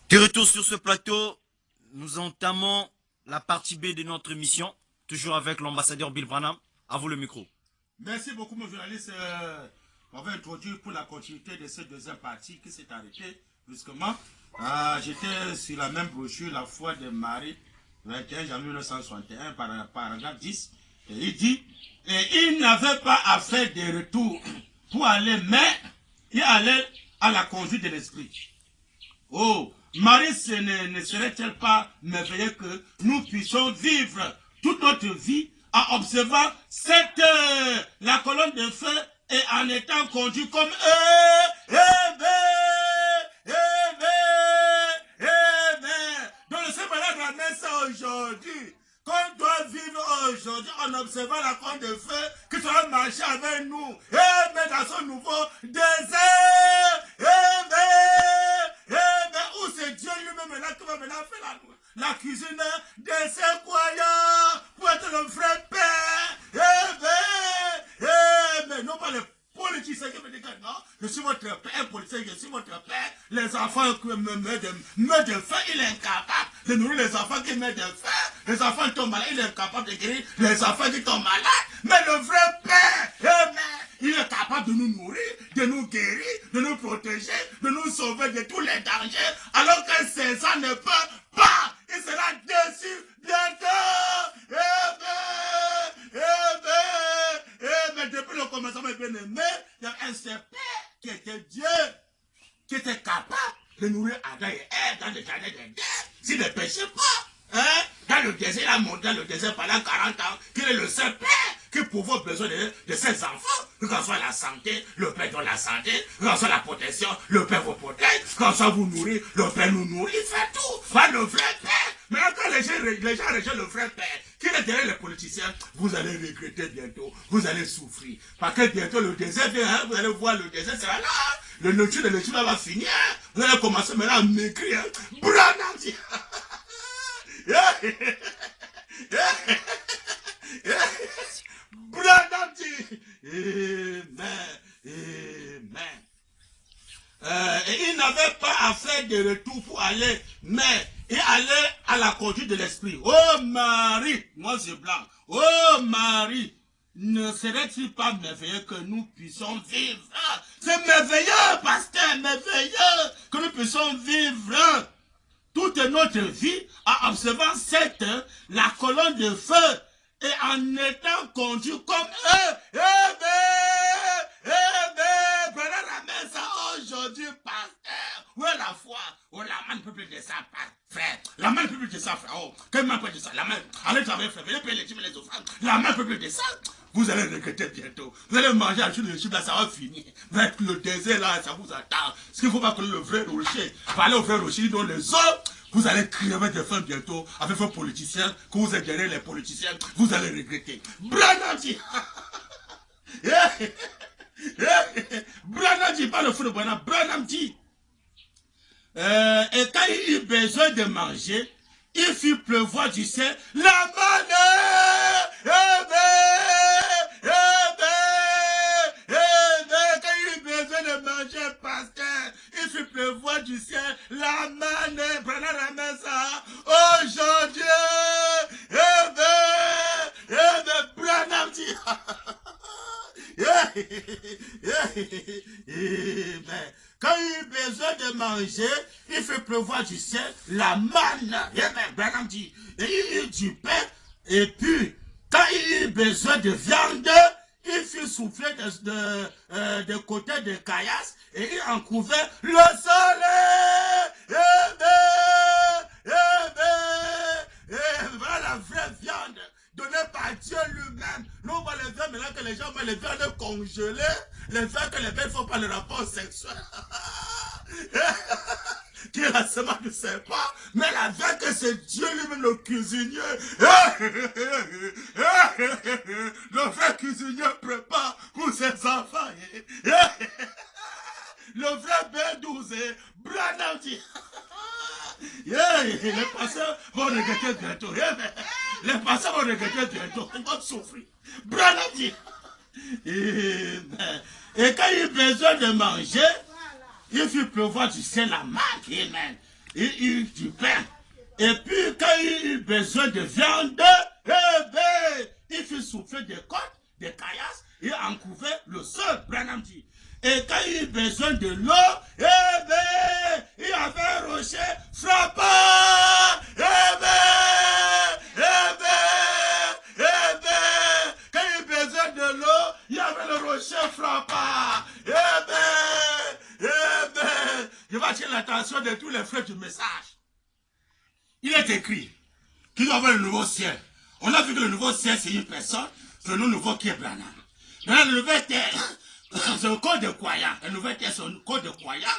De retour sur ce plateau, nous entamons la partie B de notre émission, toujours avec l'ambassadeur Bill Branham. À vous le micro. Merci beaucoup, mon journaliste. On va introduire pour la continuité de cette deuxième partie qui s'est arrêtée brusquement. J'étais sur la même brochure, La foi de Marie, 21 janvier 1961, paragraphe 10. Et il dit, et il n'avait pas à faire de retour pour aller, mais il allait à la conduite de l'esprit. Oh, Marie, ne serait-elle pas merveilleux que nous puissions vivre toute notre vie en observant la colonne de feu et en étant conduit comme donc le Seigneur ramène ça aujourd'hui. Qu'on doit vivre aujourd'hui en observant la colonne de feu qui sera marcher avec nous. Mais dans son nouveau désert. Où c'est Dieu lui-même là qui va maintenant faire la cuisine de ses croyants pour être le vrai Père. Mais non pas les politiciens qui me disent non, je suis votre père, politicien, je suis votre père. Les enfants qui meurent de faim, il est incapable de nourrir les enfants qui meurent de faim. Les enfants tombent malades, il est incapable de guérir les enfants qui tombent malades. Mais le vrai Père, il est capable de nous nourrir, de nous guérir, de nous protéger, de nous sauver de tous les dangers. Alors que César ne peut pas, il sera déçu bientôt. Mais depuis le commencement, bien aimé, il y a un seul Père qui était Dieu, qui était capable de nourrir Adam et Ève dans le jardin d'Éden. S'il ne péchait pas, dans le désert, il a monté dans le désert pendant 40 ans, qu'il est le seul Père qui pouvait avoir besoin de ses enfants. Que ce soit la santé, le Père donne la santé. Que ce soit la protection, le Père vous protège. Que ce soit vous nourrir, le Père nous nourrit. Il fait tout. Pas le vrai Père. Maintenant, quand les gens rejettent le vrai Père, qui est derrière les politiciens, vous allez regretter bientôt. Vous allez souffrir. Parce que bientôt le désert vient, vous allez voir le désert sera là. Le nourriture de l'étude va finir. Vous allez commencer maintenant à m'écrire. Branham dit. Branham dit. Amen. Et il n'avait pas à faire de retour pour aller, mais il allait à la conduite de l'esprit. Oh Marie, moi c'est blanc. Oh Marie, ne serait-il pas merveilleux que nous puissions vivre? C'est merveilleux, pasteur, merveilleux que nous puissions vivre toute notre vie en observant la colonne de feu et en étant conduit comme eux. Ramène ça aujourd'hui, pasteur. Où est la foi? Oh, la main ne peut plus de ça, frère. La main ne peut plus de ça, frère. Oh, quelle main peut de ça? La main, allez travailler, frère. Venez payer les dîmes et les offrandes. La main ne peut plus de ça. Vous allez regretter bientôt. Vous allez manger à de chip là, ça va finir. Avec le désert là, ça vous attend. Ce qu'il ne faut pas que le vrai rocher. Parlez au vrai rocher, dans les autres. Vous allez crever de faim bientôt avec vos politiciens, que vous êtes derrière les politiciens, vous allez regretter. Branham dit. Branham dit, pas le fou de Branham. Branham dit. Et quand il eut besoin de manger, il fit pleuvoir du ciel la manne. Quand il eut besoin de manger, pasteur, il fit pleuvoir du ciel la manne. Branham ramène ça aujourd'hui. Branham dit. Quand il eut besoin de manger, il fait pleuvoir du ciel la manne. Branham dit, et il eut du pain, et puis, quand il eut besoin de viande, il fit souffler de côté de caillasse, et il en couvert le soleil. Voilà la vraie viande donnée par Dieu lui-même. Nous, on va les faire maintenant que les gens vont les viandes congelées, les faire que les belles ne font pas le rapport sexuel. Qui est la semence du serpent, mais la viande que c'est Dieu lui-même le cuisinier. Le vrai cuisinier prépare pour ses enfants. Le vrai B12, Branham dit. Les pasteurs vont regretter bientôt. Les pasteurs vont regretter bientôt. Ils vont souffrir. Branham dit. Et quand il a besoin de manger, il fit pleuvoir du ciel la manne. Amen. il eut du pain. Et puis, quand il eut besoin de viande, il fit souffler des côtes, des caillasses, et en couvert le sol, Branham dit. Et quand il eut besoin de l'eau, il avait un rocher frappant. Quand il eut besoin de l'eau, il y avait le rocher frappant. Je vais attirer l'attention de tous les frères du message. Il est écrit qu'il doit y avoir le nouveau ciel. On a vu que le nouveau ciel, c'est une personne, c'est le nouveau qui est Branham. Maintenant, le nouveau terre, c'est le corps de croyant. Le nouveau terre, c'est le corps de croyant.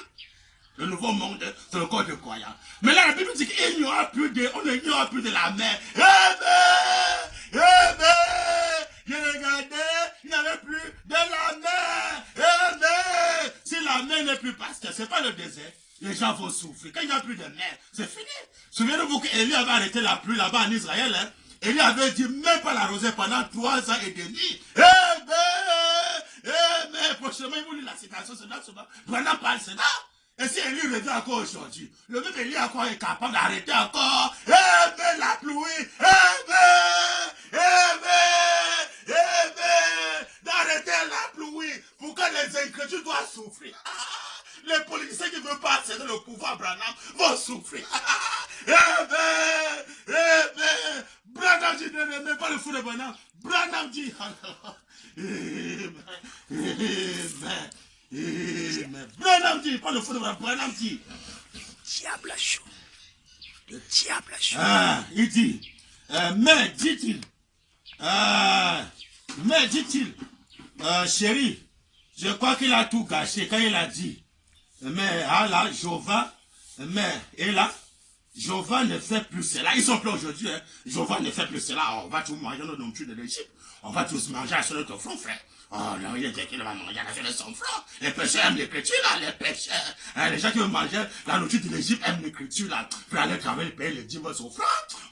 Le nouveau monde, c'est le corps de croyant. Mais là, la Bible dit qu'il n'y aura plus de la mer. Je regardais, il n'y avait plus de la mer. Si la mer n'est plus pasteur, c'est pas le désert. Les gens vont souffrir. Quand il n'y a plus de mer, c'est fini. Souvenez-vous qu'Élie avait arrêté la pluie là-bas en Israël. Hein? Élie avait dit même pas l'arroser pendant 3 ans et demi. Prochainement, il voulait la citation, c'est là, Branham parle, c'est là. Et si Élie revient encore aujourd'hui, le même Élie encore est capable d'arrêter encore. La pluie. D'arrêter la pluie. Pourquoi les incrédules doivent souffrir? Les politiciens qui ne veulent pas accéder au pouvoir Branham vont souffrir. Branham dit ne mets pas le fou de Branham. Branham dit Branham dit pas le fou de Branham. Branham dit Diable a chaud. Le diable a chaud. Il dit mais dit-il chérie, je crois qu'il a tout gâché quand il a dit mais là, Jéhovah ne fait plus cela. Ils sont plus aujourd'hui. Hein. Jéhovah ne fait plus cela. On va tous manger nos nourritures de l'Égypte. On va tous manger sur notre front, frère. Oh non, il a dit qu'il va manger sur son front. Les pécheurs aiment l'écriture, là, les pécheurs. Hein, les gens qui veulent manger la nourriture de l'Égypte aiment l'écriture, là. Frère, aller travailler, payer les dîmes sur front.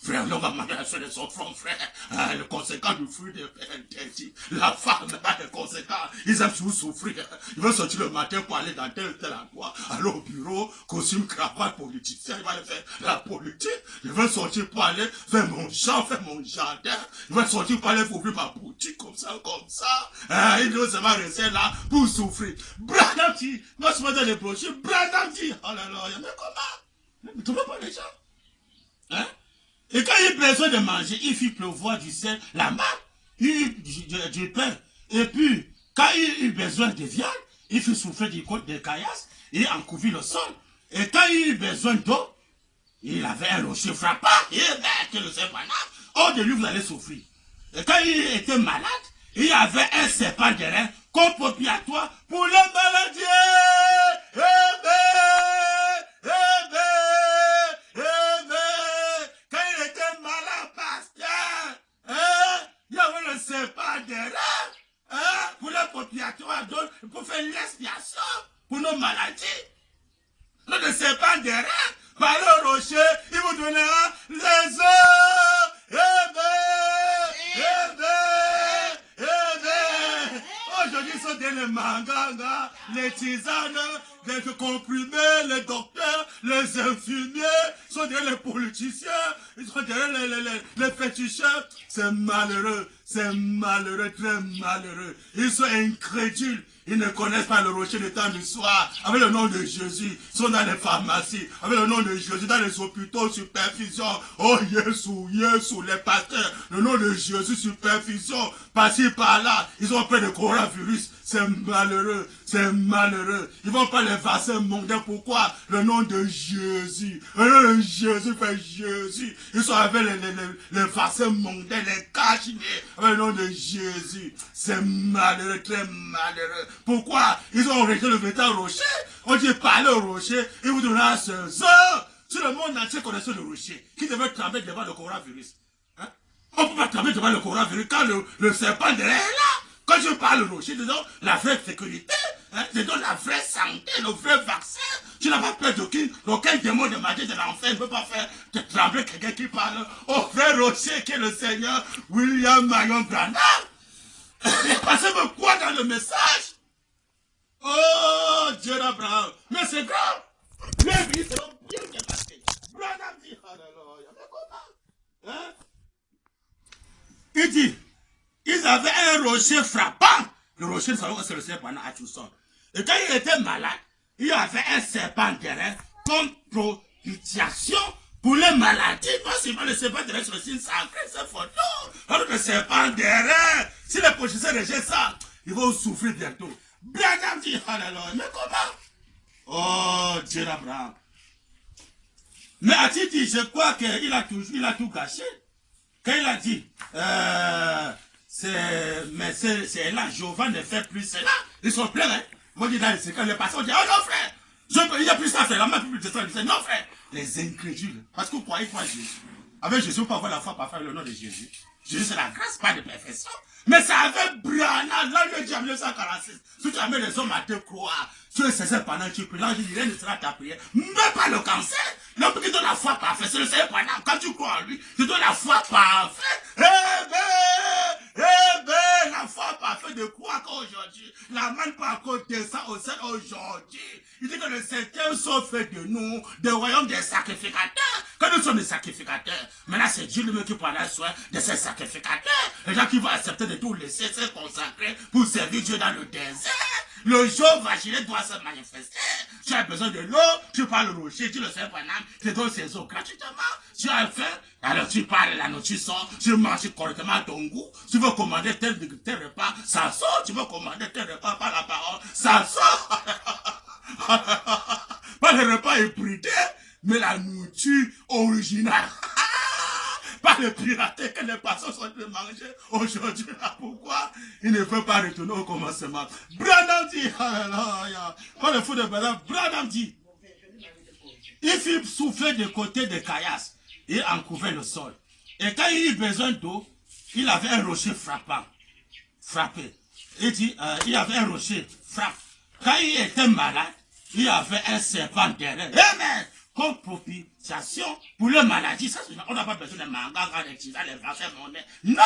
Frère, on va manger sur son front, frère. Hein, le conséquent du fruit de interdit. La femme, les conséquences, ils aiment toujours souffrir. Ils veulent sortir le matin pour aller dans tel endroit, aller au bureau, costume, cravate, politicien, ils vont aller faire la politique. Ils veulent sortir pour aller faire mon champ, faire mon jardin. Ils veulent sortir pour aller ouvrir ma boutique, comme ça. Hein, ils doivent seulement rester là pour souffrir. Branham dit, moi je me donne les brochures, Branham dit, oh là là, il y en a comment? Ne trouvez pas les gens? Hein? Et quand il a besoin de manger, il fit pleuvoir du sel, la marque, il eut du pain. Et puis, quand il eut besoin de viande, il fit souffler des côtes de caillasses, et en couvrit le sol. Et quand il eut besoin d'eau, il avait un rocher frappant, et que le serpent, hors de lui vous allez souffrir. Et quand il était malade, il y avait un serpent de rein compropiatoire pour les maladies. Quand il était malade, pasteur, il y avait le serpent de rein pour les propriatoires d'autres, pour faire l'expiation pour nos maladies. Le serpent de rein, par le rocher, il vous donnera les eaux. Aujourd'hui, ils sont dans les mangas, les tisanes, les comprimés, les docteurs, les infirmiers, ils sont derrière les politiciens, ils sont derrière les féticheurs. C'est malheureux, très malheureux. Ils sont incrédules. Ils ne connaissent pas le rocher du temps du soir. Avec le nom de Jésus, ils sont dans les pharmacies. Avec le nom de Jésus, dans les hôpitaux, supervision. Oh, Jésus, les pasteurs. Le nom de Jésus, supervision. Par-ci, par-là, ils ont peur de coronavirus. C'est malheureux. Ils vont pas les vaccins mondains. Pourquoi? Le nom de Jésus. Le nom de Jésus fait Jésus. Ils sont avec les vaccins mondains, les cachinés. Avec le nom de Jésus. C'est malheureux, très malheureux. Pourquoi? Ils ont rejeté le véritable rocher. On dit parler au rocher, il vous donnera ce heures. Si le monde entier connaissait le rocher, qui devait trembler devant le coronavirus. Hein? On ne peut pas trembler devant le coronavirus quand le serpent est là. Quand je parle au rocher, disons la vraie sécurité, hein? Disons la vraie santé, le vrai vaccin. Tu n'as pas peur d'aucun démon de magie de l'enfer ne peut pas faire te trembler quelqu'un qui parle au vrai rocher qui est le Seigneur William Marion Branham. Parce que me croit dans le message. Oh, Dieu d'Abraham. Mais c'est grave. Les vies seront bien passées. Il dit, ils avaient un rocher frappant. Le rocher, nous savons que c'est le serpent à Tchousson. Et quand il était malade, il y avait un serpent derrière comme propitiation pour les maladies. Pas seulement le serpent derrière sur le signe sacré, c'est faux. Non, alors le serpent derrière, si les possesseurs rejettent ça, ils vont souffrir bientôt. Branham dit, oh là là, mais comment? Oh, Dieu d'Abraham. Mais a-t-il dit, je crois qu'il a tout gâché. Quand il a dit, c'est là, Jéhovah ne fait plus cela. Ils sont pleins, hein. Moi, je dis dans les secrets, les pasteurs disent, oh non, frère, il n'y a plus ça, frère, la main plus de ça. Je dis, non, frère, les incrédules. Parce que vous croyez quoi, Jésus? Avec Jésus, on peut avoir la foi par faire le nom de Jésus. Jésus, c'est la grâce, pas de perfection. Mais c'est avec Branham, là, le diable 1946. Si tu amènes les hommes à te croire, tu es cessé pendant que tu pries, là, je dis, rien ne sera ta prière. Mais pas le cancer. L'homme qui donne la foi parfaite, c'est le Seigneur Branham. Quand tu crois en lui, tu donnes la foi parfaite. La foi parfaite de quoi qu'aujourd'hui, la main par côté ça au ciel aujourd'hui. Il dit que le septième sont faits de nous, des royaumes des sacrificateurs. Quand nous sommes des sacrificateurs, maintenant c'est Dieu lui-même qui prendra soin de ces sacrificateurs. Les gens qui vont accepter de tout laisser se consacrer pour servir Dieu dans le désert. Le jour vacillé doit se manifester. Tu as besoin de l'eau, tu parles au rocher, tu le sais, Branham, tu donnes ces eaux gratuitement. Tu as faim, alors tu parles la nourriture sort, tu manges correctement à ton goût. Tu veux commander tel repas, ça sort. Tu veux commander tel repas par la parole, ça sort. Pas le repas ébridé, mais la nourriture originale. Pas le pirater que les personnes sont en train de manger aujourd'hui. Pourquoi il ne veut pas retourner au commencement? Branham dit, quand le fou de Branham dit, il fit souffler de côté de caillasse et en couvert le sol. Et quand il eut besoin d'eau, il avait un rocher frappé. Il dit, il avait un rocher frappé. Quand il était malade, il avait un serpent derrière. Amen. Comme propitiation pour les maladies. Ça, on n'a pas besoin de mangas, de tisanes, les vaccins monnaie. Non!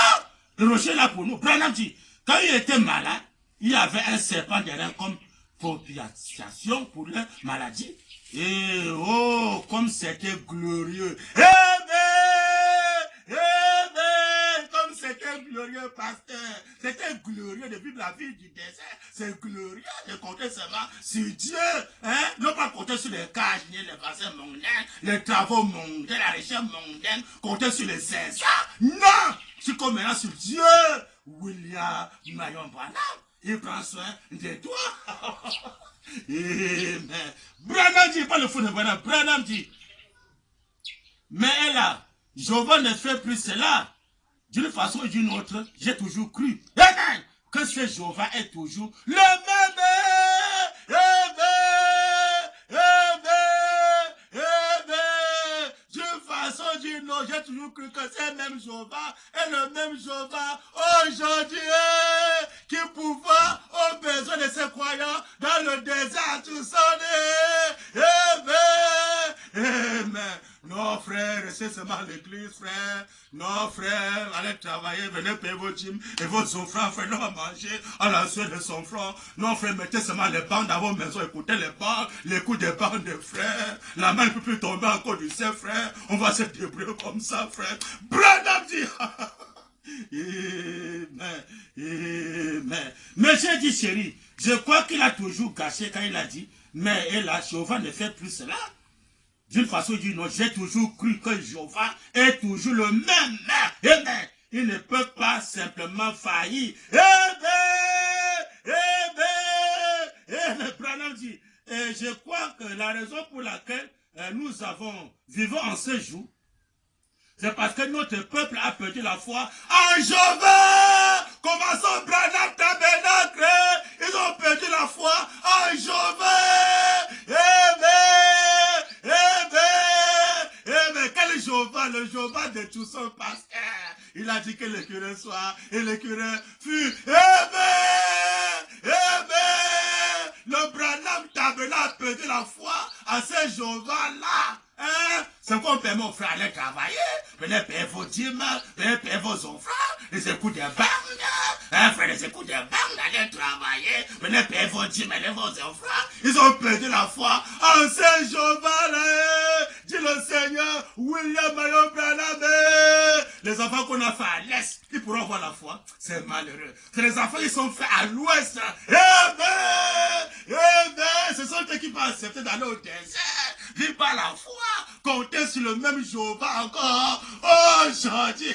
Le rocher est là pour nous. Branham dit, quand il était malade, il avait un serpent derrière comme propitiation pour les maladies. Et oh, comme c'était glorieux. Comme c'était glorieux, pasteur. C'était glorieux de vivre la vie du désert. C'est glorieux de compter seulement sur Dieu. Hein? Ne pas compter sur les cages, ni les vaccins mondains, les travaux mondains, la recherche mondaine, compter sur les Césars. Non! Tu comptes maintenant sur Dieu. William Marion Branham, il prend soin de toi. Amen. Branham dit, pas le fou de Branham, Branham dit, mais là, Jéhovah ne fait plus cela. D'une façon ou d'une autre, j'ai toujours cru que ce Jéhovah est toujours le même. D'une façon ou d'une autre, j'ai toujours cru que ce même Jéhovah est le même Jéhovah aujourd'hui qui pourvoit aux besoins de ses croyants dans le désert tout sonné. Amen. Non, frère, restez seulement à l'église, frère. Non, frère, allez travailler, venez payer vos dîmes et vos offrandes, frère, non, manger à la suite de son front. Non, frère, mettez seulement les bandes dans vos maisons, écoutez les coups des bandes de frère. La main ne peut plus tomber encore du ciel, frère. On va se débrouiller comme ça, frère. Branham dit, amen, amen. Mais j'ai dit, chérie, je crois qu'il a toujours gâché quand il a dit, mais hélas, Jéhovah ne fait plus cela. D'une façon ou d'une autre, j'ai toujours cru que Jéhovah est toujours le même. Amen. Il ne peut pas simplement faillir. Amen. Amen. Branham dit, et je crois que la raison pour laquelle nous vivons en ce jour, c'est parce que notre peuple a perdu la foi en Jéhovah. Commençons Branham Tabernacle. Ils ont perdu la foi en Jéhovah. Amen. Amen. Quel Jéhovah? Le Jéhovah de tout son pasteur. Il a dit que le curé soit et le curé fut. Amen. Amen. Le Branham Tabernacle a perdu la foi à ce Jéhovah-là. Hein? C'est qu'on permet aux frères d'aller travailler, venez payer vos dîmes, venez payer vos offrandes, les écoutes des banques, hein, frère, les écoutes des banques d'aller travailler, venez payer vos dîmes et vos offrandes. Ils ont perdu la foi en ce Jéhovah-là. Dit le Seigneur, William Marion Branham, les enfants qu'on a fait à l'est, ils pourront avoir la foi. C'est malheureux. C'est les enfants qui sont faits à l'ouest. Ce sont eux qui vont accepter d'aller au désert. Vivre par la foi. Compter sur le même Jéhovah encore. Aujourd'hui.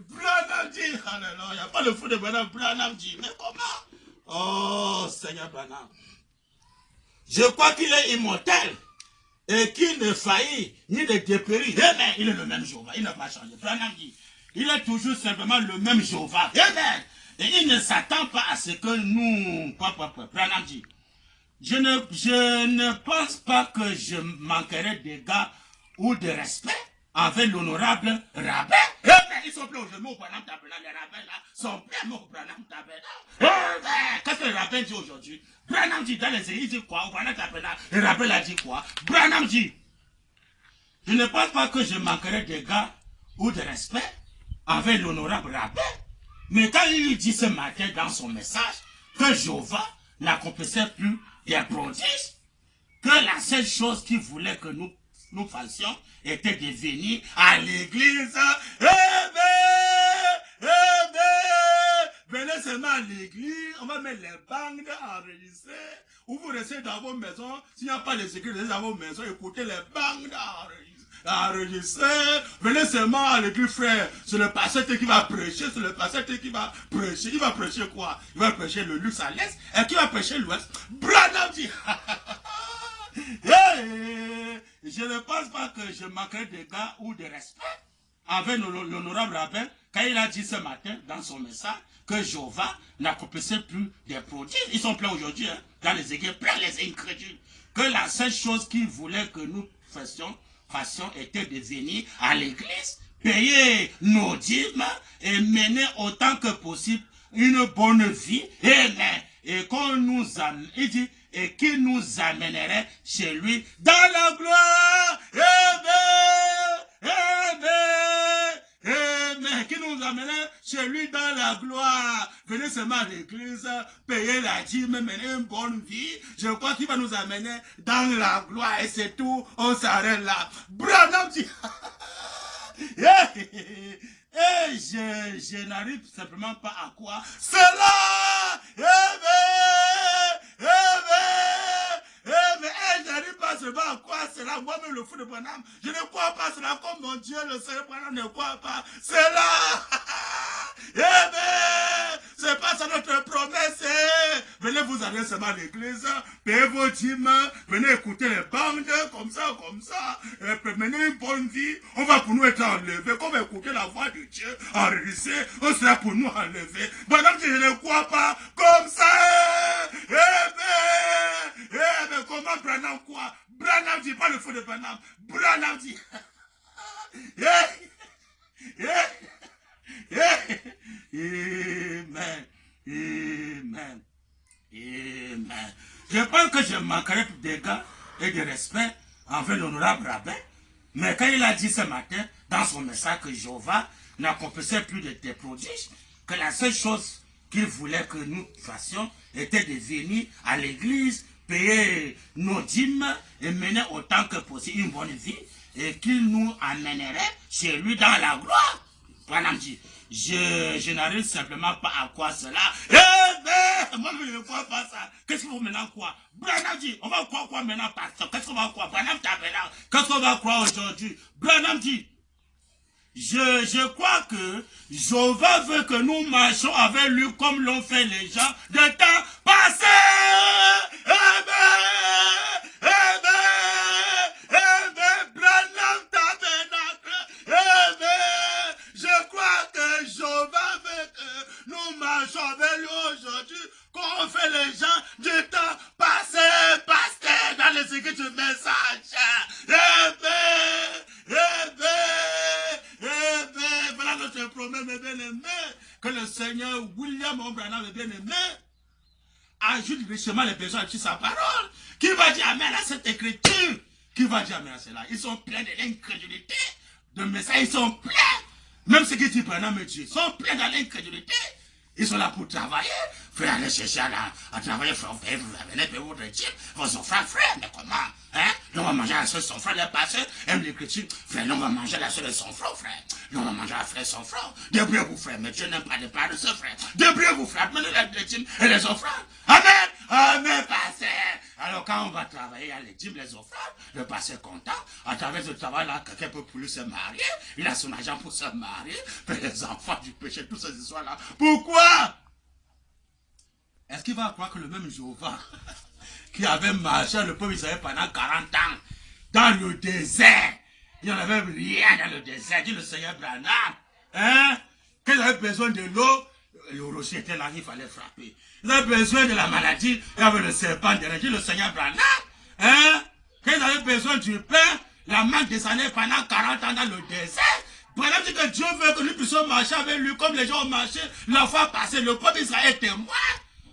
Branham dit, alléluia, il n'y a pas le fou de Branham dit, mais comment? Oh Seigneur Branham, je crois qu'il est immortel et qu'il ne faillit ni ne dépérit. Amen. Il est le même Jéhovah, il n'a pas changé. Branham dit, il est toujours simplement le même Jéhovah. Amen. Et il ne s'attend pas à ce que nous... Branham dit, je ne pense pas que je manquerai d'égards ou de respect avec l'honorable rabbin. Ils sont pleins aujourd'hui au Branham Tabernacle. Les rabbins là sont pleins au Branham Tabernacle. Qu'est-ce que le rabbin dit aujourd'hui? Branham dit dans les églises, il dit quoi? Au Branham Tabernacle, le rabbin a dit quoi? Branham dit, je ne pense pas que je manquerai d'égards ou de respect avec l'honorable rabbin. Mais quand il dit ce matin dans son message que Jéhovah n'accomplissait plus des prodiges, que la seule chose qu'il voulait que nous fassions était de venir à l'église. Venez seulement à l'église, on va mettre les bandes enregistrées. Ou vous restez dans vos maisons, s'il n'y a pas de sécurité dans vos maisons, écoutez les bandes enregistrées. Venez seulement à l'église, frère. C'est le pasteur qui va prêcher, c'est le pasteur qui va prêcher. Il va prêcher quoi? Il va prêcher le luxe à l'est. Et qui va prêcher l'ouest? Branham dit. Je ne pense pas que je manquerai d'égards ou de respect avec l'honorable rabbin quand il a dit ce matin dans son message que Jéhovah n'accomplissait plus des prodiges. Ils sont pleins aujourd'hui, hein, dans les églises, plein les incrédules. Que la seule chose qu'il voulait que nous fassions était de venir à l'église, payer nos dîmes et mener autant que possible une bonne vie. Et qu'on nous amène, il dit, et qui nous amènerait chez lui dans la gloire. Amen. Qui nous amènerait chez lui dans la gloire. Venez seulement à l'église, payer la dîme, mener une bonne vie. Je crois qu'il va nous amener dans la gloire et c'est tout. On s'arrête là. Branham dit. Et je n'arrive simplement pas à quoi cela. Mais je n'arrive pas seulement à quoi cela. Moi-même le fou de Branham, je ne crois pas cela comme mon Dieu, le Seigneur Branham ne croit pas cela. C'est pas ça notre promesse. Venez vous aller seulement à l'église, payez vos dîmes, venez écouter les bandes, comme ça, menez une bonne vie. On va pour nous être enlevés, qu'on va écouter la voix de Dieu enregistrée, on sera pour nous enlevés. Madame, je ne crois pas comme ça. Mais comment Branham quoi? Branham dit pas le feu de Branham. Branham dit. Amen. Amen. Amen. Je pense que je manquerai d'égards et de respect envers l'honorable rabbin. Mais quand il a dit ce matin, dans son message, que Jéhovah n'accomplissait plus de tes prodiges, que la seule chose qu'il voulait que nous fassions était de venir à l'église, payer nos dîmes et mener autant que possible une bonne vie, et qu'il nous amènerait chez lui dans la gloire. Branham dit, je n'arrive simplement pas à croire cela. Moi je ne crois pas ça. Qu'est-ce qu'il faut maintenant croire? Branham dit, on va croire quoi maintenant, pasteur? Qu'est-ce qu'on va croire? Branham Tabernacle, qu'est-ce qu'on va croire aujourd'hui? Branham dit, je crois que Jéhovah veut que nous marchions avec lui comme l'ont fait les gens de temps passé. Branham Tabernacle. Je crois que Jéhovah veut que nous marchions avec lui aujourd'hui comme fait les gens du temps passé. Pasteur, dans les églises du message. Voilà notre promesse, mes bien-aimés, que le Seigneur William Branham, mes bien-aimés, ajoute richement les besoins de sa parole. Qui va dire amen à cette écriture? Qui va dire amen à cela? Ils sont pleins de l'incrédulité, de messages, ils sont pleins. Même ce qui dit Branham et Dieu, ils sont pleins de l'incrédulité. Ils sont là pour travailler. Frère, allez chercher à travailler, frère, vous venez payer votre Dieu, vos frères, frère, mais comment? Hein? on va manger la seule son frère, les pasteurs aiment les chrétiens. Frère, on va manger la seule son frère, frère. On va manger la frère son frère. Débrouillez-vous, frère, mais Dieu n'aime pas de part de ce frère. Débrouillez-vous, frère, amenez les dîmes et les offrandes. Amen, amen, pasteur. Alors quand on va travailler à les dîmes, les offrandes, le pasteur est content. À travers ce travail-là, quelqu'un peut plus se marier. Il a son argent pour se marier. Puis les enfants du péché, toutes ces histoires-là. Pourquoi? Est-ce qu'il va croire que le même Jéhovah qui avait marché le peuple Israël pendant 40 ans dans le désert, il n'y en avait rien dans le désert, dit le Seigneur Branham, hein? Quand ils avaient besoin de l'eau, le rocher était là, il fallait frapper. Ils avaient besoin de la maladie, il y avait le serpent derrière, dit le Seigneur Branham, hein? Quand ils avaient besoin du pain, la manne descendait pendant 40 ans dans le désert. Branham dit que Dieu veut que nous puissions marcher avec lui comme les gens ont marché la fois passée. Le peuple Israël est témoin.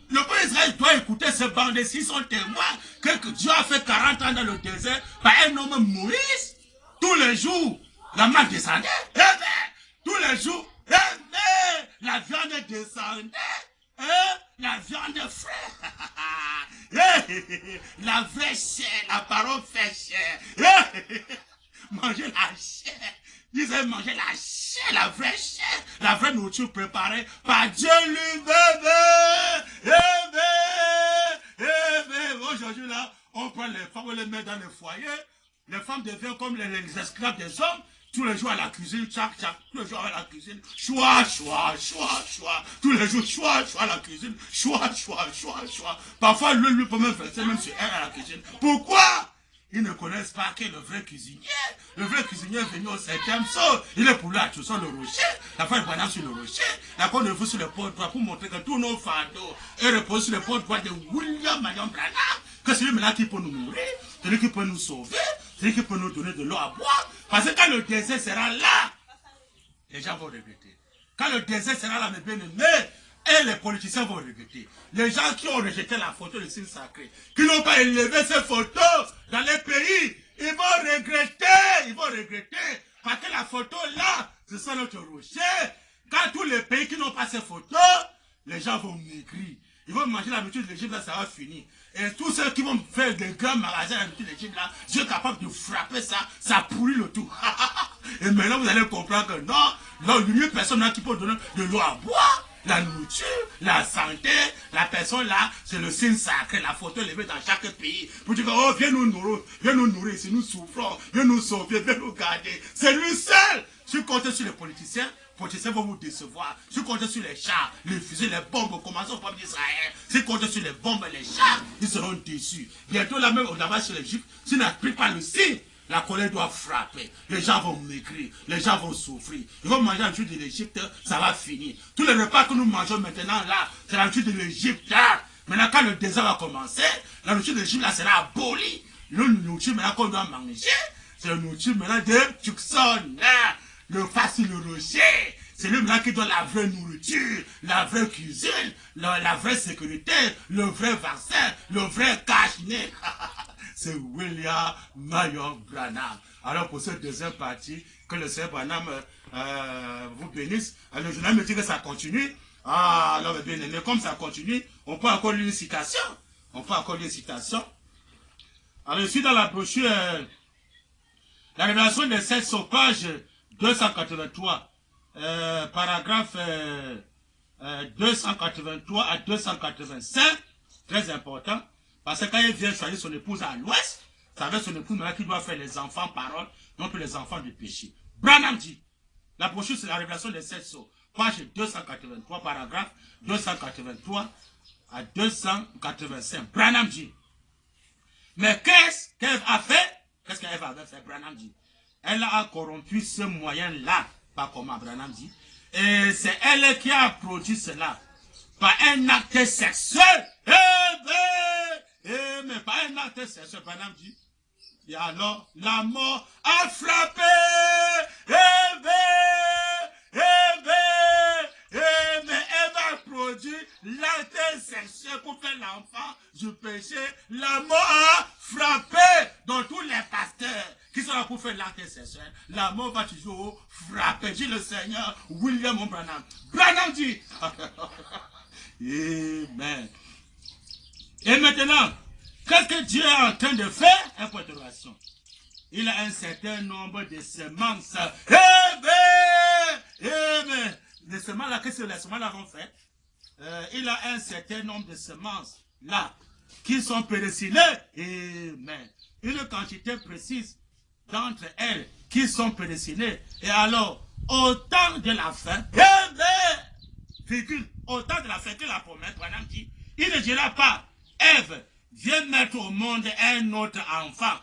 Le peuple Israël doit écouter ce bandit s'ils sont témoins que Dieu a fait 40 ans dans le désert par un homme Moïse. Tous les jours, la manne descendait. Tous les jours, la viande descendait. La viande fraîche. La vraie chair, la parole fait chair. Manger la chair. Ils aiment manger la chair, la vraie chair, la vraie nourriture préparée par Dieu lui-même. Aujourd'hui là, on prend les femmes, on les met dans les foyers. Les femmes deviennent comme les esclaves des hommes. Tous les jours à la cuisine, tchac, tchac, tous les jours à la cuisine, choix, choix, choix, choix, tous les jours, choix, choix à la cuisine, choix, choix, choix, choix. Parfois, lui peut même verser même sur elle à la cuisine. Pourquoi? Ils ne connaissent pas que le vrai cuisinier. Le vrai cuisinier est venu au 7e saut. Il est pour là, sur le rocher. La femme est sur le rocher. La côte de vous sur le porte-bois pour montrer que tous nos fardeaux est reposé sur le porte-bois de William Marion Branham. Que c'est lui-là qui peut nous nourrir, c'est lui qui peut nous sauver, c'est lui qui peut nous donner de l'eau à boire. Parce que quand le désert sera là, les gens vont regretter. Quand le désert sera là, mes bien-aimés, et les politiciens vont regretter. Les gens qui ont rejeté la photo du signe sacré, qui n'ont pas élevé ces photos dans les pays, ils vont regretter. Ils vont regretter. Parce que la photo là, c'est ça notre rocher. Quand tous les pays qui n'ont pas ces photos, les gens vont maigrir. Ils vont manger la nourriture de l'Égypte, là, ça va finir. Et tous ceux qui vont faire des grands magasins à la nourriture de l'Égypte, là, Dieu est capable de frapper ça, ça pourrit le tout. Et maintenant, vous allez comprendre que non, il n'y a personne là qui peut donner de l'eau à boire. La nourriture, la santé, la personne là, c'est le signe sacré, la photo élevée dans chaque pays. Pour dire que, oh, viens nous nourrir, si nous souffrons, viens nous sauver, viens nous garder. C'est lui seul. Si vous comptez sur les politiciens vont vous décevoir. Si vous comptez sur les chars, les fusils, les bombes, commençons au peuple d'Israël. Si vous comptez sur les bombes et les chars, ils seront déçus. Bientôt là même, là-bas sur l'Égypte, s'ils n'appliquent pas le signe, la colère doit frapper. Les gens vont maigrir. Les gens vont souffrir. Ils vont manger la nourriture de l'Égypte. Ça va finir. Tous les repas que nous mangeons maintenant là, c'est la nourriture de l'Égypte là. Maintenant, quand le désert va commencer, la nourriture de l'Égypte là sera abolie. La nourriture maintenant qu'on doit manger, c'est la nourriture maintenant de Tucson. Le facile le rocher. C'est lui maintenant qui donne la vraie nourriture, la vraie cuisine, la vraie sécurité, le vrai vaccin, le vrai cache-nez. C'est William Marion Branham. Alors pour cette deuxième partie, que le Seigneur Branham vous bénisse. Alors le journal me dit que ça continue. Ah, alors bien aimé, comme ça continue, on peut encore lire une citation. Alors ici dans la brochure, la révélation des 7 sur page 283, paragraphe 283 à 285, très important. Parce que quand il vient choisir son épouse à l'ouest, ça veut son épouse qui doit faire les enfants parole, non plus les enfants du péché. Branham dit, la brochure c'est la révélation des 7 sceaux, page 283, paragraphe 283 à 285. Branham dit, mais qu'est-ce qu'Ève a fait? Qu'est-ce qu'Ève avait fait? Branham dit, elle a corrompu ce moyen-là, pas comment Branham dit, et c'est elle qui a produit cela, par un acte sexuel. Mais pas un acte sexuel, Branham dit. Et alors, la mort a frappé. Mais elle a produit l'acte sexuel pour faire l'enfant du péché. La mort a frappé. Dans tous les pasteurs qui sont là pour faire l'acte sexuel, la mort va toujours frapper. Dit le Seigneur William Branham. Branham dit. Amen. Et maintenant, qu'est-ce que Dieu est en train de faire? un point d'interrogation. Il a un certain nombre de semences. Les semences là, qu'est-ce que les semences là vont faire? Il a un certain nombre de semences là qui sont prédestinées. Amen. Une quantité précise d'entre elles qui sont prédestinées. Et alors, au temps de la fin, au temps de la fin que la promesse, Branham dit, il ne dira pas, Ève, viens mettre au monde un autre enfant.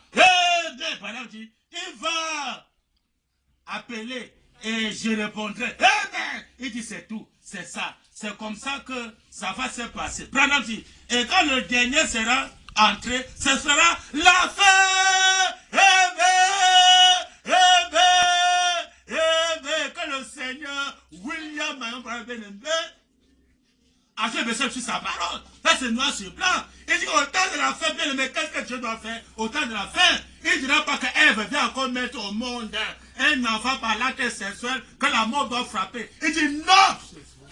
Branham dit, il va appeler et je répondrai. Il dit, c'est tout, c'est ça. C'est comme ça que ça va se passer. Branham dit, et quand le dernier sera entré, ce sera la fin. Que le Seigneur William a fait baisser sur sa parole. Ça c'est noir sur blanc. Il dit au temps de la fin, bien aimé, qu'est-ce que Dieu doit faire? Au temps de la fin, il ne dira pas que Ève vient encore mettre au monde un enfant par l'acte sexuel que la mort doit frapper. Il dit non.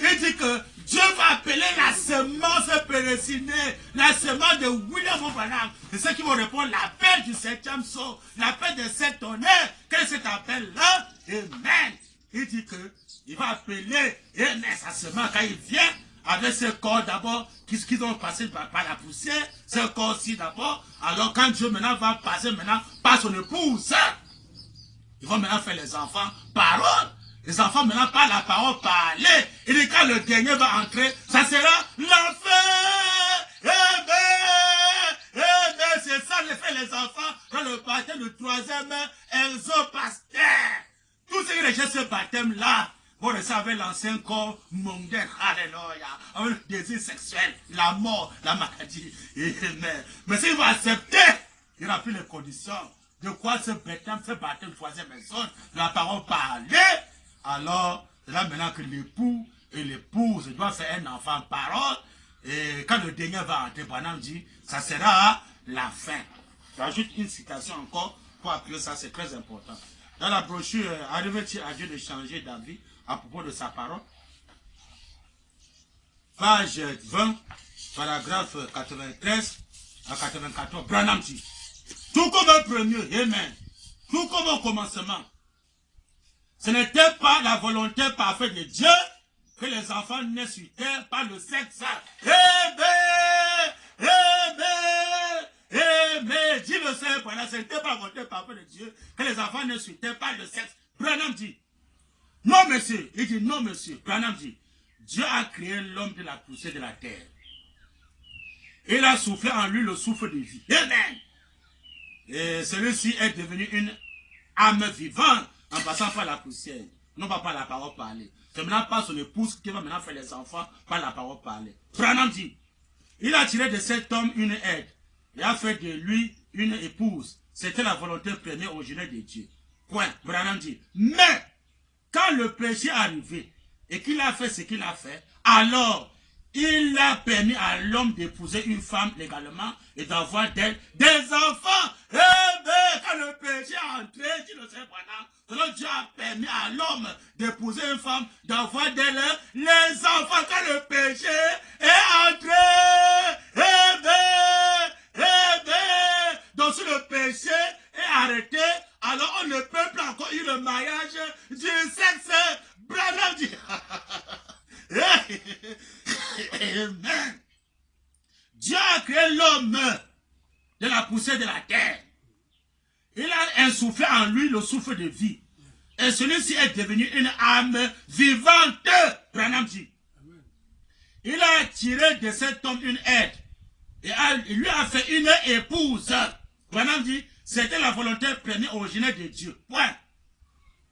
Il dit que Dieu va appeler la semence prédestinée, la semence de William Branham. C'est ceux qui vont répondre l'appel du 7e saut, l'appel de 7 tonnerres. Quel est cet appel-là? Amen. Il dit que il va appeler sa semence quand il vient avec ce corps d'abord, qu'ils ont passé par la poussière, ce corps-ci d'abord. Alors quand Dieu maintenant va passer maintenant par son épouse, ils vont maintenant faire les enfants parole. Les enfants maintenant par la parole parler. Et dit quand le dernier va entrer, ça sera la fin. C'est ça le fait les enfants dans le baptême du 3e exopastère. Tous ceux qui rejettent ce baptême-là vont rester avec l'ancien corps mondain. Alléluia. Avec le désir sexuel, la mort, la maladie. Mais s'ils vont accepter, il n'y aura plus les conditions de quoi ce baptême du 3e personne, la parole parler. Alors, c'est là maintenant que l'époux et l'épouse doivent faire un enfant parole. Et quand le dernier va entrer, Branham dit, ça sera la fin. J'ajoute une citation encore pour appeler ça, c'est très important. Dans la brochure, arrive-t-il à Dieu de changer d'avis à propos de sa parole? Page 20, paragraphe 93 à 94, Branham dit, tout comme un premier, amen, tout comme au commencement, ce n'était pas la volonté parfaite de Dieu que les enfants naissent sur terre par le sexe. Dit le Seigneur, ce n'était pas la volonté parfaite de Dieu que les enfants naissent sur terre par le sexe. Branham dit, non monsieur. Il dit, non monsieur. Branham dit, Dieu a créé l'homme de la poussière de la terre. Il a soufflé en lui le souffle de vie. Amen. Et celui-ci est devenu une âme vivante en passant par la poussière. Non pas par la parole parlée. C'est maintenant pas son épouse qui va maintenant faire les enfants par la parole parlée. Branham dit, il a tiré de cet homme une aide et a fait de lui une épouse. C'était la volonté première originelle de Dieu. Point. Branham dit, mais quand le péché est arrivé et qu'il a fait ce qu'il a fait, alors il a permis à l'homme d'épouser une femme légalement et d'avoir d'elle des enfants. Quand le péché est entré, dit le Seigneur Branham, Dieu a permis à l'homme d'épouser une femme, d'avoir d'elle les enfants. Quand le péché est entré, donc si le péché est arrêté, alors on ne peut plus encore eu le mariage du sexe. Branham dit. Amen. Dieu a créé l'homme de la poussière de la terre. Il a insoufflé en lui le souffle de vie. Et celui-ci est devenu une âme vivante. Branham dit. Il a tiré de cet homme une aide. Et il lui a fait une épouse. Branham dit, c'était la volonté première originelle de Dieu. Point.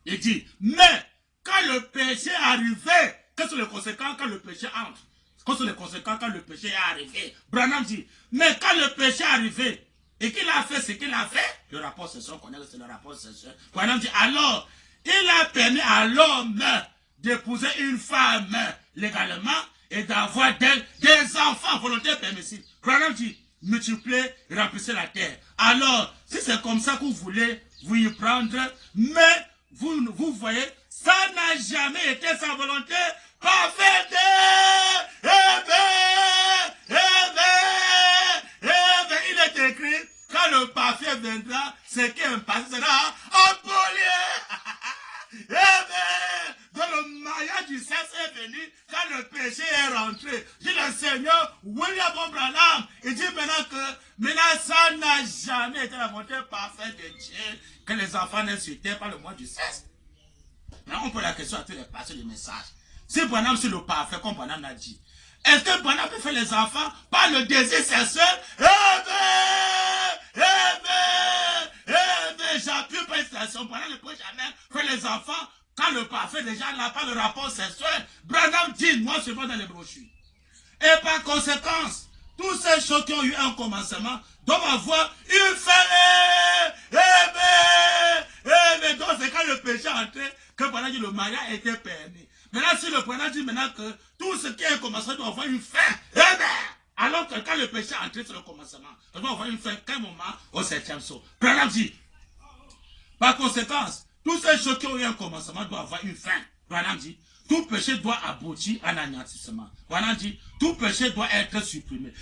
Il dit, mais quand le péché est arrivé, quelles sont les conséquences quand le péché entre? Quelles sont les conséquences quand le péché est arrivé? Branham dit, mais quand le péché est arrivé et qu'il a fait ce qu'il a fait, le rapport c'est ça, on connaît que c'est le rapport c'est ça. Branham dit, alors, il a permis à l'homme d'épouser une femme légalement et d'avoir d'elle des enfants volontaires permissibles. Branham dit, multipliez, remplissez la terre. Alors, si c'est comme ça que vous voulez vous y prendre, mais vous voyez, ça n'a jamais été sa volonté parfaite. Il est écrit, quand le parfait viendra, ce qui est passé sera aboli. Eh bien, dans le maillage du sexe est venu, quand le péché est rentré, dit le Seigneur, William Branham, il dit maintenant ça n'a jamais été la volonté parfaite de Dieu, que les enfants ne se taient pas le mois du sexe. Maintenant, on pose la question à tous les pasteurs du message. Si Branham c'est le parfait, comme Branham l'a dit, est-ce que Branham peut faire les enfants par le désir sexuel? J'appuie par une station. Branham ne peut jamais faire les enfants quand le parfait déjà n'a pas de rapport sexuel. Branham dit, moi je vois dans les brochures. Et par conséquence, tous ces choses qui ont eu un commencement doivent avoir une fin. Donc c'est quand le péché est entré que Branham dit le mariage était permis. Maintenant, si le Branham dit maintenant que tout ce qui est un commencement doit avoir une fin, alors que quand le péché est entré sur le commencement, ça doit avoir une fin, qu'un moment au 7e saut. Branham dit, par conséquence, tous ces choses qui ont eu un commencement doivent avoir une fin. Branham dit, tout péché doit aboutir à l'anéantissement. Branham dit, tout péché doit être supprimé.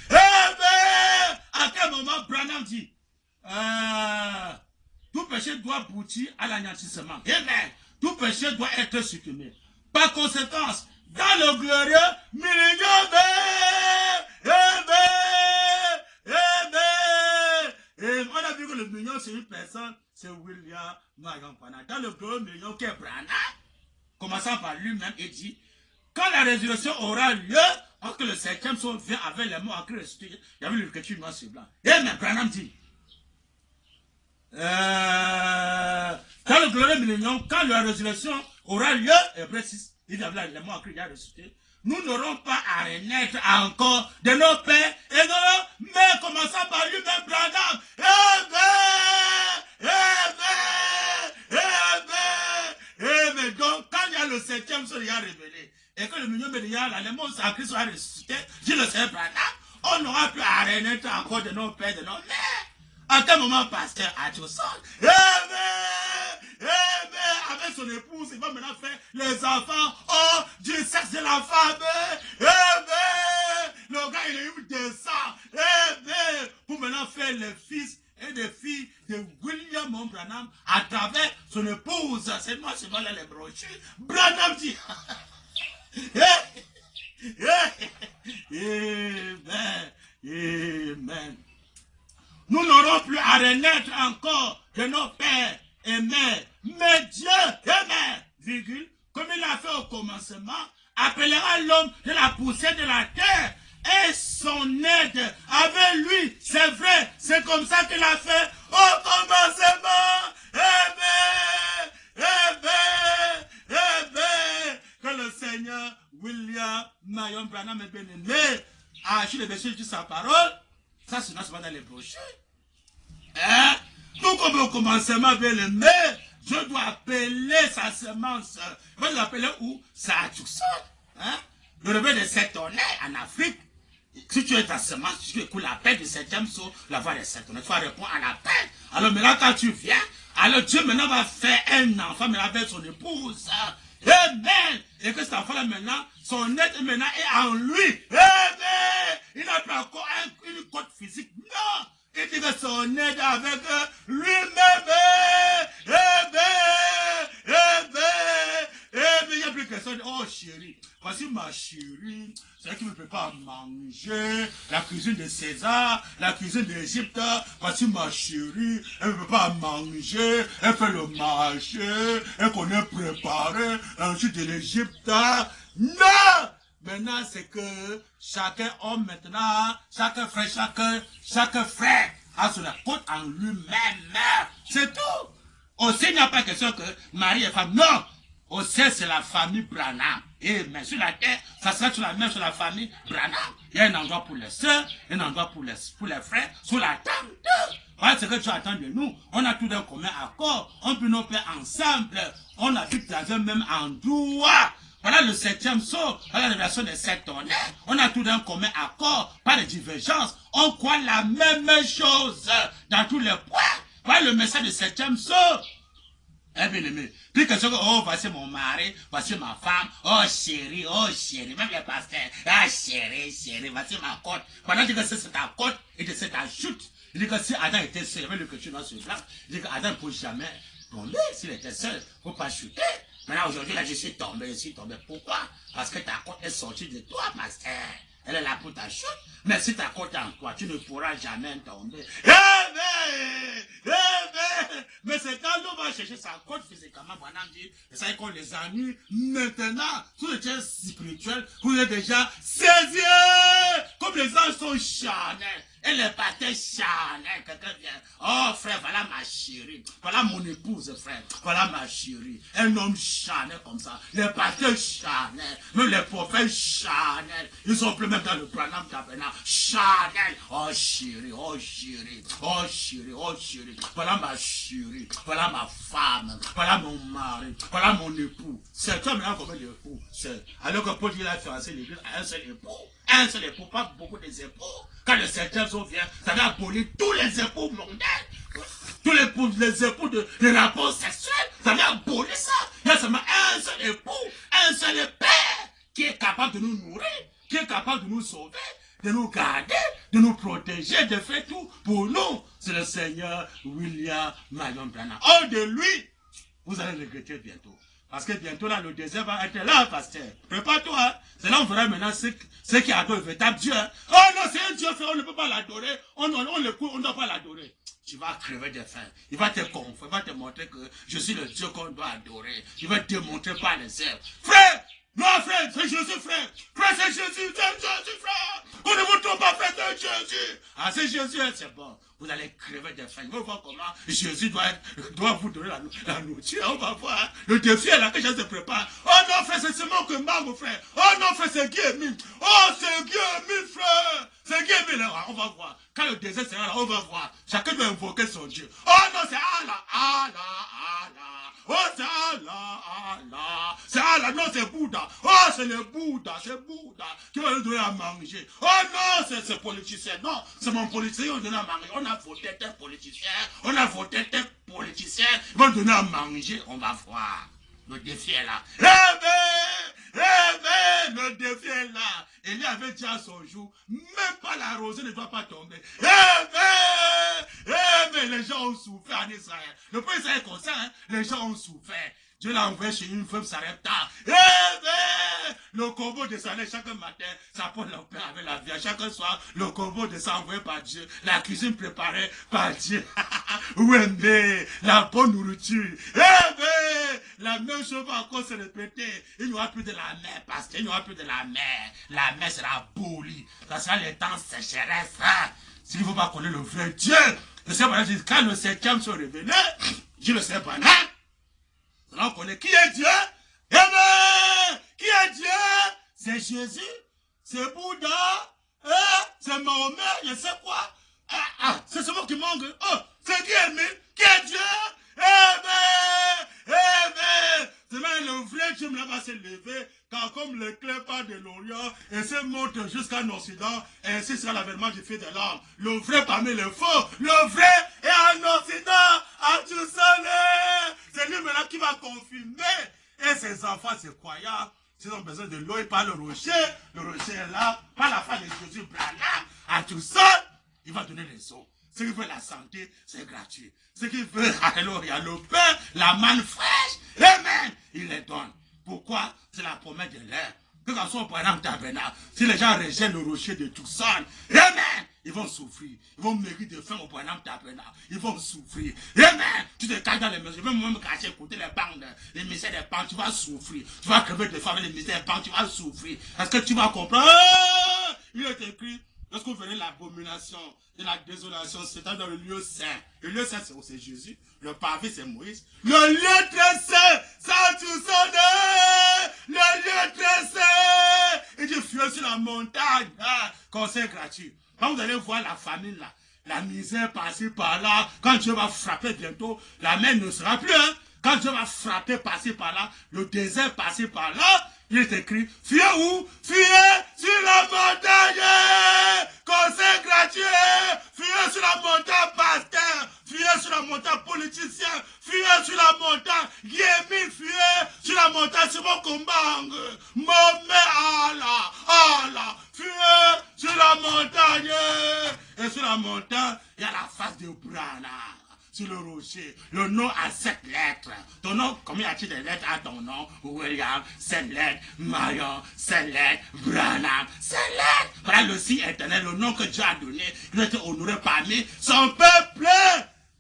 À quel moment Branham dit, tout péché doit aboutir à l'anéantissement. Amen. Tout péché doit être supprimé. Par conséquence, dans le glorieux millénaire, on a vu que le million c'est une personne, c'est William Marion Branham. Dans le glorieux million qui est Branham, commençant par lui-même, il dit, quand la résurrection aura lieu, lorsque le 5e saut vient avec les mots en Christ, il y avait l'écriture noir sur blanc. Et mais Branham dit, dans le glorieux millénium, quand la résurrection aura lieu, Hébreux 6, il y avait les mots en Christ, il a ressuscité. Nous n'aurons pas à renaître encore de nos pères et mais commençant par lui-même, Branham. Donc, quand il y a le 7e saut, il y a révélé, et que le million de les mots en Christ sera ressuscité, dit le Seigneur Branham, on n'aura plus à renaître encore de nos pères, de nos mères. À quel moment, pasteur Adjoson, avec son épouse, il va maintenant faire les enfants du sexe de la femme. Le gars, il a eu des sangs. Pour maintenant faire les fils et des filles de William Branham à travers son épouse. C'est moi, je vois là les brochures. Branham dit. Amen. Nous n'aurons plus à renaître encore de nos pères et mères. Mais Dieu, virgule, comme il a fait au commencement, appellera l'homme de la poussière de la terre et son aide avec lui. C'est vrai, c'est comme ça qu'il a fait au commencement. Que le Seigneur William Marion Branham est bien-aimé a acheté les versets de sa parole. Ça, c'est pas dans les brochures. Tout comme au commencement, bien aimé, je dois appeler sa semence. Je vais l'appeler où? Ça a tout ça. Le réveil de 7 tonnerres en Afrique. Si tu es ta semence, tu écoutes l'appel du 7e saut, la voix des 7 tonnerres. Tu vas répondre à l'appel. Alors maintenant, quand tu viens, alors Dieu maintenant va faire un enfant, mais avec son épouse. Amen. Et que cet enfant-là maintenant, son être maintenant est en lui. Amen. Il n'a pas encore une côte physique. Non. Il dit que son aide avec lui-même. Il n'y a plus question de, oh chérie, voici ma chérie, c'est elle qui me prépare à manger, la cuisine de César, la cuisine d'Égypte, voici ma chérie, elle me prépare à manger, elle fait le marché, elle connaît préparer un jus de l'Égypte. Non! Maintenant, c'est que chacun homme maintenant, chaque frère a sur la côte en lui-même. C'est tout. Au ciel, il n'y a pas question que Marie est femme. Non. Au ciel, c'est la famille Branham. Et mais sur la terre, ça sera sur la même sur la famille Branham. Il y a un endroit pour les soeurs, un endroit pour les frères, sur la table. Voilà ce que tu attends de nous. On a tout d'un commun accord. On peut nos pères ensemble. On habite dans un même endroit. Voilà le 7e saut, voilà la révélation des 7 tonnerres. On a tout d'un commun accord, pas de divergence. On croit la même chose dans tous les points. Voilà le message du 7e saut. Eh bien aimé, puis que oh voici mon mari, voici ma femme, oh chérie, même les pasteurs, ah chérie, voici ma côte. Pendant que c'est ta côte et que c'est ta chute. Il dit que si Adam était seul, il y avait le quelque chose dans ce blanc. Il dit qu'Adam ne peut jamais tomber s'il était seul. Il ne faut pas chuter. Maintenant, aujourd'hui, là, je suis tombé. Pourquoi? Parce que ta côte est sortie de toi, pasteur. Elle est là pour ta chute. Mais si ta côte est en toi, tu ne pourras jamais tomber. Mais c'est quand on va chercher sa côte physiquement, Branham dit, c'est ça qu'on les ennuie. Maintenant, tous les gens spirituels, vous êtes déjà saisis. Comme les anges sont charnels. Et les batailles charnelles, quelqu'un vient. Oh frère, voilà ma chérie. Voilà mon épouse, frère. Voilà ma chérie. Un homme charnel comme ça. Les batailles charnels. Même les prophètes charnels. Ils sont plus même dans le Branham Tabernacle. Charnel. Oh chérie, oh chérie. Oh chérie, oh chérie. Voilà ma chérie. Voilà ma femme. Voilà mon mari. Voilà mon époux. C'est toi maintenant combien d'époux? Alors que Paul dit il a fiancé l'église à un seul époux. Un seul époux, pas beaucoup des époux. Quand le septième jour vient, ça va abolir tous les époux mondains. Tous les époux de rapports sexuels. Ça va abolir ça. Il y a seulement un seul époux, un seul père qui est capable de nous nourrir, qui est capable de nous sauver, de nous garder, de nous protéger, de faire tout pour nous. C'est le Seigneur William Marion Branham. Hors de lui, vous allez regretter bientôt. Parce que bientôt là, le désert va être là, pasteur. Prépare-toi. Hein. C'est là on verra maintenant ce qui adore le véritable Dieu. Hein. Oh non, c'est un Dieu, frère, on ne peut pas l'adorer. On le court, on ne doit pas l'adorer. Tu vas crever de faim. Il va te confondre, il va te montrer que je suis le Dieu qu'on doit adorer. Il va te démontrer par les œuvres. Frère! Non, frère, c'est Jésus, frère. Frère, c'est Jésus, frère. On ne vous trompe pas, frère, c'est Jésus. Ah, c'est Jésus, c'est bon. Vous allez crever de faim. On va voir comment Jésus doit vous donner la nourriture. On va voir. Le défi est là que je se prépare. Oh non, frère, c'est seulement que mon frère. Oh non, frère, c'est Guy Emile. Oh, c'est Guy Emile, frère. C'est Guy Emile. On va voir. Quand le désert sera là, on va voir. Chacun doit invoquer son Dieu. Oh non, c'est Allah, Allah, Allah. Oh, c'est Allah, Allah. C'est Allah, non, c'est Bouddha. Oh, c'est le Bouddha, qui va nous donner à manger. Oh non, c'est ce politicien. Non, c'est mon politicien qui va nous donner à manger. On a voté tel politicien. Ils vont nous donner à manger. On va voir. Le défi est là. Le défi est là. Élie avait dit à son jour, même pas la rosée ne doit pas tomber. Mais les gens ont souffert en Israël. Le peuple Israël est comme ça, hein? Les gens ont souffert. Dieu l'a envoyé chez une femme Sarepta. Le corbeau descendait chaque matin, ça porte le pain avec la viande. Chaque soir, le corbeau descend envoyé par Dieu. La cuisine préparée par Dieu. Mais la bonne nourriture. La même chose va encore se répéter. Il n'y aura plus de la mer, parce qu'il n'y aura plus de la mer. La mer sera abolie. Ça sera les temps sécheresse. S'il ne faut pas connaître le vrai Dieu. Le Seigneur dit, quand le septième se révélait, je le sais pas, on connaît qui est Dieu. Qui est Dieu? C'est Jésus, c'est Bouddha, c'est Mahomet, je sais quoi. C'est ce mot qui manque. Oh, c'est qui est Dieu? C'est même le vrai Dieu va se lever, car comme l'éclair part de l'Orient et se monte jusqu'à l'Occident, et ainsi sera l'avènement du Fils de l'homme. Le vrai parmi les faux, le vrai est en Occident, à tout seul. C'est lui maintenant qui va confirmer. Et ses enfants, ses croyants, s'ils ont besoin de l'eau, ils parlent le rocher est là, par la foi de Jésus, Branham, à tout seul, il va donner les eaux. Ce qui veut la santé, c'est gratuit. Ce qui veut, alléluia, le pain, la manne fraîche, amen, il les donne. Pourquoi? C'est la promesse de l'air. Que quand soit au Branham Tabernacle, si les gens rejettent le rocher de Tucson, amen, ils vont souffrir. Ils vont mourir de faim au Branham Tabernacle. Ils vont souffrir. Amen. Tu te caches dans les maisons. Je vais me cacher écouter les banques, les mystères des banques. Tu vas souffrir. Tu vas crever de faim avec les mystères des banques. Tu vas souffrir. Est-ce que tu vas comprendre? Il est écrit. Lorsqu'on venait l'abomination de la désolation, c'était dans le lieu saint. Le lieu saint, c'est Jésus. Le pavé, c'est Moïse. Le lieu très saint, ça tout sonne. Le lieu très saint. Il dit, fuyez sur la montagne. Conseil gratuit. Quand vous allez voir la famine là, la misère passer par là, quand Dieu va frapper bientôt, la mer ne sera plus. Hein? Quand Dieu va frapper passer par là, le désert passer par là, il est écrit, fuyez où? Fuyez sur la montagne! Conseil gratuit! Fuyez sur la montagne, pasteur! Fuyez sur la montagne, politicien! Fuyez sur la montagne, Yémi! Fuyez sur la montagne, c'est mon combat! Momé, Allah! Allah! Fuyez sur la montagne! Et sur la montagne, il y a la face de Branham. Sur le rocher, le nom a 7 lettres. Ton nom, combien y a-t-il de lettres à ton nom? William, 7 lettres. Marion, 7 lettres. Branham, 7 lettres. Voilà le signe éternel, le nom que Dieu a donné. Il a été honoré parmi son peuple.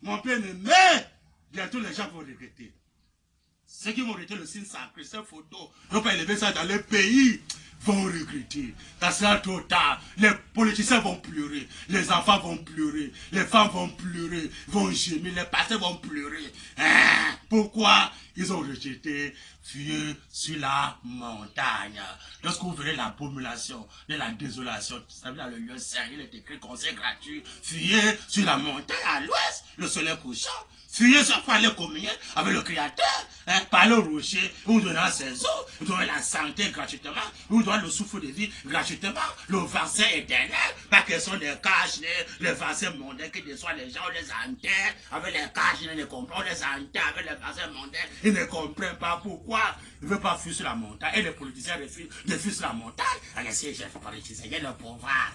Mon bien-aimé, bientôt les gens vont regretter. Ceux qui vont regretter le signe sacré, ces photos, ils vont pas élever ça dans les pays, vont regretter. Ça sera trop tard. Les politiciens vont pleurer, les enfants vont pleurer, les femmes vont pleurer, vont gémir, les pasteurs vont pleurer. Hein? Pourquoi? Ils ont rejeté Dieu sur la montagne. Lorsque vous verrez l'abomination de la désolation, vous savez, dans le lieu saint, il est écrit conseil gratuit. Fuyez sur la montagne à l'ouest, le soleil couchant. Fuyez sur quoi aller communier avec le Créateur, hein, par le rocher, vous donnera ses eaux, vous donnez la santé gratuitement, vous donnez le souffle de vie gratuitement, le vaccin éternel, pas que ce sont des caches, les vaccins mondains qui déçoivent les gens, on les enterre avec les caches, ils ne comprennent pas, on les enterre avec les vaccins mondains, ils ne comprennent pas pourquoi ils ne veulent pas fuir sur la montagne, et les politiciens refusent de fuir sur la montagne. Alors si j'ai politicien, il y a le pouvoir,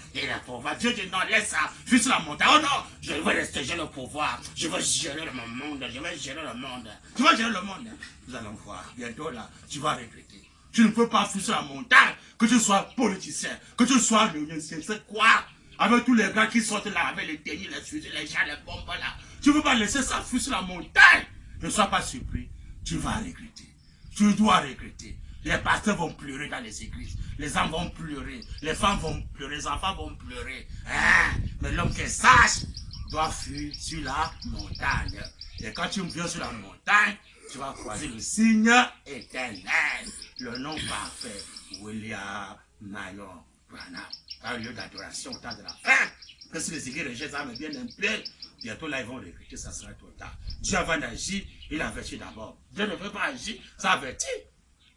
Dieu dit non, laisse ça, fuis sur la montagne, oh non, je veux rester, j'ai le pouvoir, je veux gérer le monde, je vais gérer le monde. Tu vas gérer le monde. Nous allons voir. Bientôt là, tu vas regretter. Tu ne peux pas fuir sur la montagne, que tu sois politicien, que tu sois le c'est quoi? Avec tous les gars qui sortent là, avec les tennis, les fusils, les chars, les bombes là. Tu ne peux pas laisser ça fuir sur la montagne. Ne sois pas surpris. Tu vas regretter. Tu dois regretter. Les pasteurs vont pleurer dans les églises. Les hommes vont pleurer. Les femmes vont pleurer. Les enfants vont pleurer. Hein? Mais l'homme qui est sage doit fuir sur la montagne. Et quand tu viens sur la montagne, tu vas croiser le signe éternel, le nom parfait, William Marion Branham. Dans le lieu d'adoration au temps de la fin. Que si les églises rejettent ça, mais bien implé, bientôt là ils vont regretter, ça sera trop tard. Dieu avant d'agir, il avertit d'abord. Dieu ne veut pas agir, ça avertit.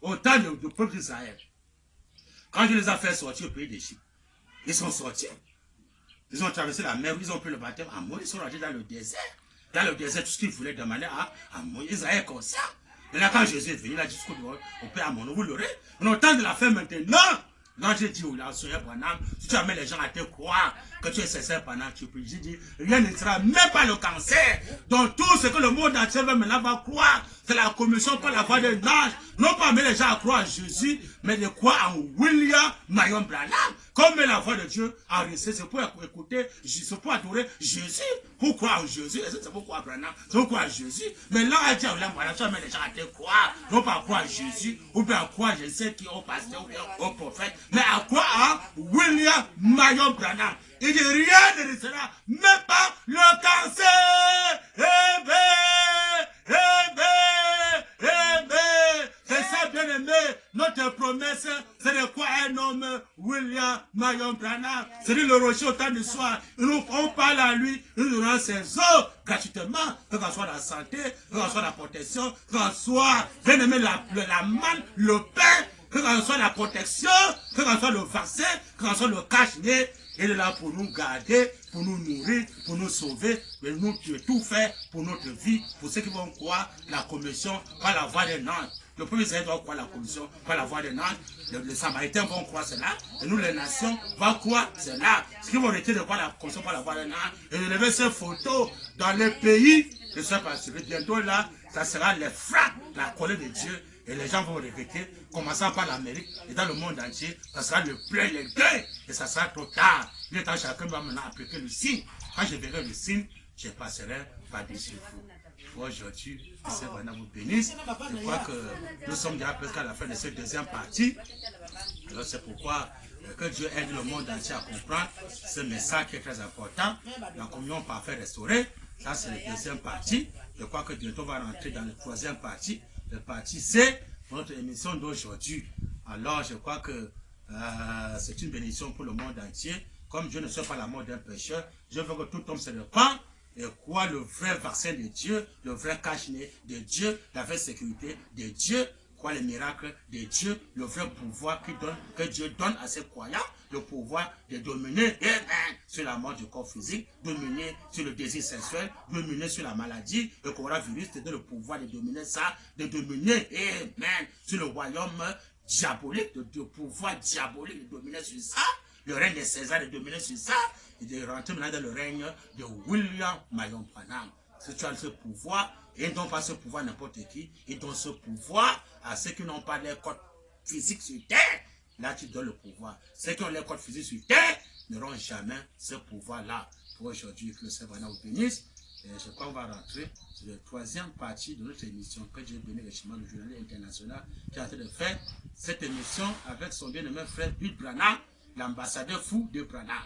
Au temps du peuple d'Israël, quand Dieu les a fait sortir au pays d'Égypte, ils sont sortis. Ils ont traversé la mer, ils ont pris le baptême à Moïse, ils sont rentrés dans le désert. Dans le désert, tout ce qu'ils voulaient demander à Moïse, Israël est conscient. Et là, quand Jésus est venu, il a dit ce qu'on peut à mon nom, vous l'aurez. On a le temps de la faire maintenant. Quand j'ai dit, si tu amènes les gens à te croire que tu es sincère pendant que tu pries, j'ai dit, rien ne sera, même pas le cancer. Donc tout ce que le monde entier veut maintenant va croire, c'est la commission par la voix des anges. Non pas amener les gens à croire en Jésus, mais de croire en William Marion Branham. Comme la voix de Dieu a resté, c'est pour écouter, c'est pour adorer Jésus, pour croire en Jésus. C'est pour croire en Branham, c'est pour croire en Jésus. Mais là, elle dit à William Branham, tu amènes les gens à te croire, non pas à croire en Jésus, ou bien à croire, je sais qui, au pasteur, ou bien au prophète, mais à croire en William Marion Branham. Il dit rien ne restera, même pas le cancer. C'est ça, bien aimé. Notre promesse, c'est de quoi un homme, William Marion Branham. C'est le rocher au temps du soir. On parle à lui, il nous donne ses eaux gratuitement, que ce soit la santé, que ce soit la protection, que ce soit, bien aimé, la manne, le pain, que ce soit la protection, que ce soit le vaccin, que ce soit le cache-nez. Il est là pour nous garder, pour nous nourrir, pour nous sauver, mais nous tout fait pour notre vie, pour ceux qui vont croire la commission par la voix des anges. Le premier Israël doit croire la commission par la voix des anges, les Samaritains vont croire cela, et nous les nations vont croire cela. Ce qui vont arrêter de croire la commission par la voix des anges, et de lever ces photos dans les pays, je ne sais pas si bientôt là, ça sera les frappes, la colère de Dieu. Et les gens vont regretter, commençant par l'Amérique et dans le monde entier, ça sera le plein, les deuils, et ça sera trop tard. Il est temps chacun va maintenant appliquer le signe. Quand je verrai le signe, je passerai par-dessus vous. Aujourd'hui, que Seigneur vous bénisse. Je crois que nous sommes déjà presque à la fin de cette deuxième partie. Alors c'est pourquoi que Dieu aide le monde entier à comprendre ce message qui est très important. La communion parfaite restaurée, ça c'est la deuxième partie. Je crois que bientôt on va rentrer dans la troisième partie. La partie C, notre émission d'aujourd'hui. Alors, je crois que c'est une bénédiction pour le monde entier. Comme Dieu ne soit pas la mort d'un pécheur, je veux que tout homme se répande et croit le vrai vaccin de Dieu, le vrai cache-nez de Dieu, la vraie sécurité de Dieu, croit les miracles de Dieu, le vrai pouvoir que Dieu donne à ses croyants, le pouvoir de dominer sur la mort du corps physique, dominer sur le désir sexuel, dominer sur la maladie, le coronavirus te donne le pouvoir de dominer ça, de dominer sur le royaume diabolique, le pouvoir diabolique de dominer sur ça. le règne de César est dominé sur ça, et de rentrer maintenant dans le règne de William Marion Branham. Si tu as ce pouvoir, et ils n'ont pas ce pouvoir n'importe qui, ils donnent ce pouvoir à ceux qui n'ont pas les codes physiques sur terre. Là, tu donnes le pouvoir. Ceux qui ont les codes physiques sur terre n'auront jamais ce pouvoir-là. Pour aujourd'hui, que le Seigneur vous bénisse. Et je crois qu'on va rentrer sur la troisième partie de notre émission que Dieu bénisse richement, le journal international, qui est en train de faire cette émission avec son bien-aimé frère Bill Branham, l'ambassadeur fou de Branham.